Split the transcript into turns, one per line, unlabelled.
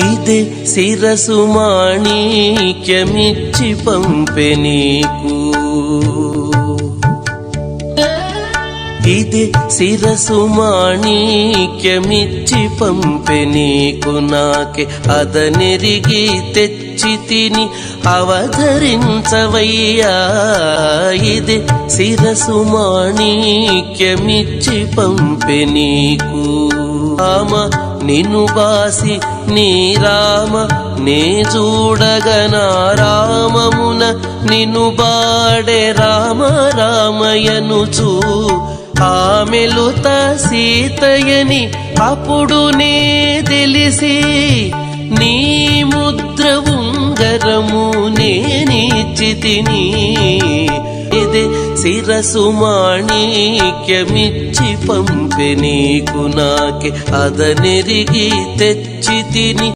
ఇదే శిరసు మాణిక్యమిచ్చి పంపె నీకు, ఇదే శిరసు మాణిక్యమిచ్చి పంపె నీకు, నాకే అదనెరిగి తెచ్చి తిని అవధరించవయ్యా. ఇదే శిరసు మాణిక్యమిచ్చి పంపె నీకు. రామ నిన్ను బాసి నీ రామ నే చూడగనా, రామమున నిన్ను బాడే రామ రామయనుచూ ఆమెలుత సీతయని అప్పుడు నే తెలిసి, నీ ముద్ర ఉంగరము నేనిచ్చితిని. ఇదే శిరసు మాణిక్యమిచ్చి పంపె నీకు, నాకే అదనెరిగి తెచ్చి తిని